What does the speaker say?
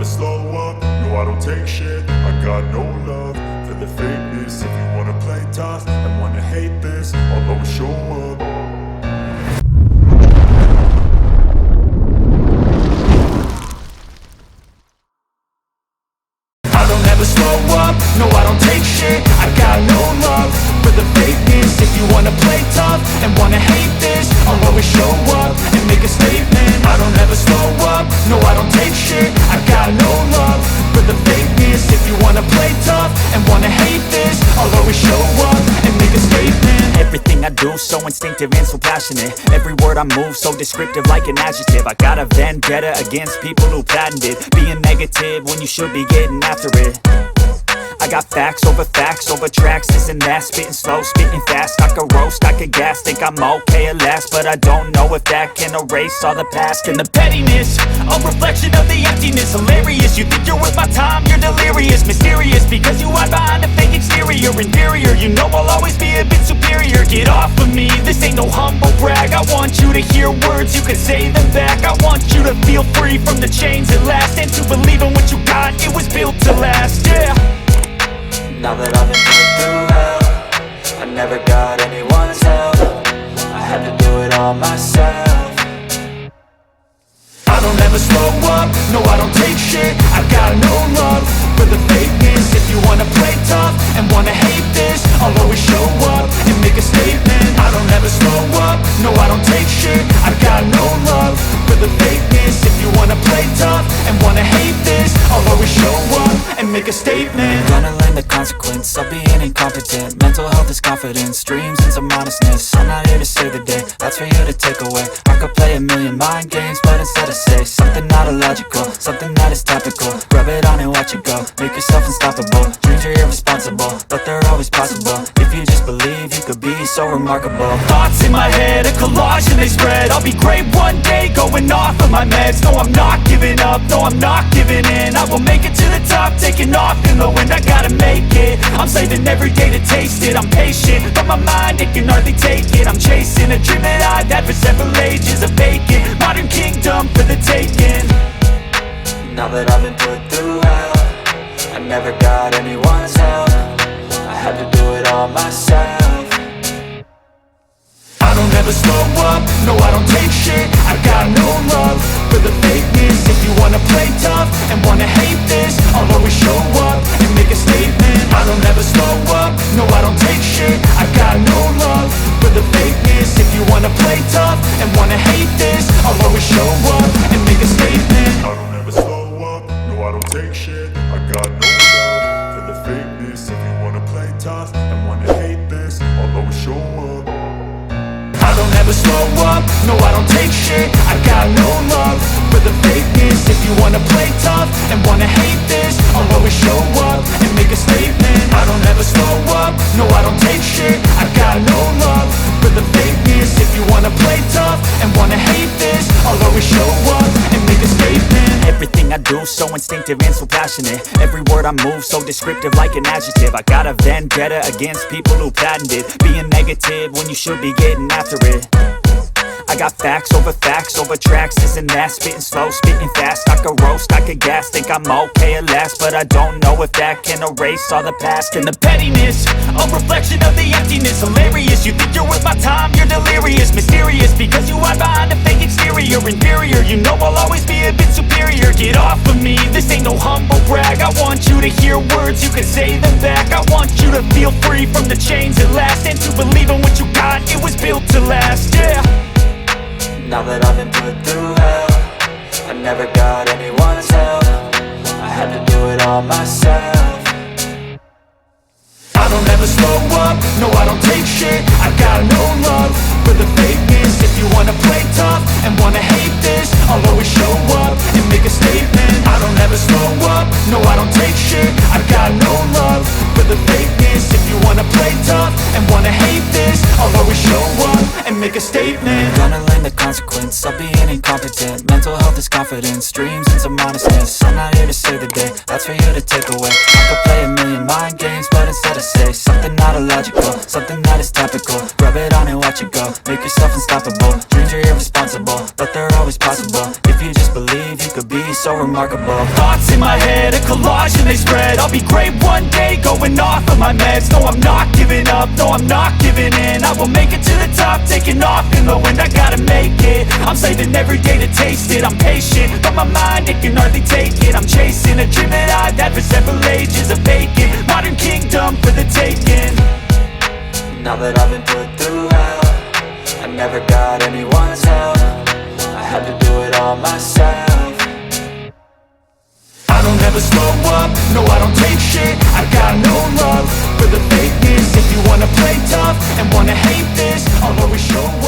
never slow up, no I don't take shit. I got no love for the fakeness. If you wanna play tough and wanna hate this, I'll always show up. I don't ever slow up, no I don't take shit. I got no love for the fakeness. If you wanna play tough and wanna hate this, I'll always show up and make a statement. I don't ever slow up, no I don't take shit. I got no love for the fakeness. If you wanna play tough and wanna hate this, I'll always show up and make a statement. Everything I do so instinctive and so passionate. Every word I move so descriptive like an adjective. I got a vendetta against people who patented being negative when you should be getting after it. I got facts over tracks, this and that. Spitting slow, spitting fast. I could roast, I could gas. Think I'm okay at last, but I don't know if that can erase all the past. And the pettiness, a reflection of the emptiness. Hilarious, you think you're worth my time, you're delirious. Mysterious, because you hide behind a fake exterior. Inferior, you know I'll always be a bit superior. Get off of me, this ain't no humble brag. I want you to hear words, you can say them back. I want you to feel free from the chains at last, and to believe in what you got, it was built to last, yeah. Now that I've been through hell, I never got anyone's help. I had to do it all myself. I don't ever slow up, no I don't take shit. I got no love for the fakeness. If you wanna play tough and wanna hate this, I'll always show up and make a statement. I don't ever slow up, no I don't take shit. I got no love for the fakeness. If you wanna play tough and wanna hate this, I'll always show up and make a statement. Gonna learn the consequence of being incompetent. Mental health is confidence, dreams and some modestness. I'm not here to save the day, that's for you to take away. I could play a million mind games, but instead I say something not illogical, something that is topical. Rub it on and watch it go, make yourself unstoppable. Dreams are irresponsible, but they're always possible. If you just believe, you could be so remarkable. Thoughts in my head, a collage and they spread. I'll be great one day, going off of my meds. No, I'm not giving up, no, I'm not giving in. I will make it to the top, taking off in the wind. I gotta make it, I'm saving every day to taste it. I'm patient, but my mind, it can hardly take it. I'm chasing a dream that I've had for several ages. A vacant, modern kingdom for the taking. Now that I've been put through hell, I never got anyone's help. I had to do it all myself. I don't ever slow up, no I don't take shit. I got no love for the fakeness. If you wanna play tough and wanna hate this, I'll always show up and make a statement. I don't ever slow up, no I don't take shit. I got no love for the fakeness. If you wanna play tough and wanna hate this, I'll always show up and make a statement. I don't ever slow up, no I don't take shit. I got no love for the fakeness. If you wanna play tough and wanna hate this, I'll always show up. I don't ever slow up, no I don't take shit. I got no love for the fakeness. If you wanna play tough and wanna hate this, I'll always show up and make a statement. I don't ever slow up, no I don't take shit. I got no love for the fakeness. If you wanna play tough and wanna hate this, I'll always show up and make a statement. Everything I do so instinctive and so passionate. Every word I move so descriptive like an adjective. I got a vendetta against people who patented being negative when you should be getting after it. I got facts over tracks, this and that. Spitting slow, spitting fast. I could roast, I could gas. Think I'm okay at last, but I don't know if that can erase all the past. And the pettiness, a reflection of the emptiness. Hilarious, you think you're worth my time, you're delirious. Mysterious, because you hide behind a fake exterior. Inferior, you know I'll always be a bit superior. Get off of me, this ain't no humble brag. I want you to hear words, you can say them back. I want you to feel free from the chains at last, and to believe in what you got, it was built to last, yeah. Now that I've been put through hell, I never got anyone's help. I had to do it all myself. I don't ever slow up, no I don't take shit. I got no love for the fakeness. If you wanna play tough and wanna hate this, I'll always show up and make a statement. I don't ever slow up, no I don't take shit. I got no love for the fakeness. If you wanna play tough and wanna hate this, I'll always show up and make a statement. Gonna learn the consequence of being incompetent. Mental health is confidence, dreams and some modestness. I'm not here to save the day, that's for you to take away. I could play a million mind games, but instead I say something not illogical, something that is topical. Rub it on and watch it go, make yourself unstoppable. Dreams are irresponsible, but they're always possible. If you just believe, you could be so remarkable. remarkable. Thoughts in my head, a collage and they spread. I'll be great one day, going off of my meds. No, I'm not giving up, no, I'm not giving in. I will make it to the top, taking off in the wind. I gotta make it, I'm saving every day to taste it. I'm patient, but my mind, it can hardly take it. I'm chasing a dream that I've had for several ages. A vacant, modern kingdom for the taking. Now that I've been put through hell, I never got anyone's help. I had to do it all myself. I don't ever slow up, no I don't take shit. I got no love for the fakeness. If you wanna play tough and wanna hate this, I'll always show up.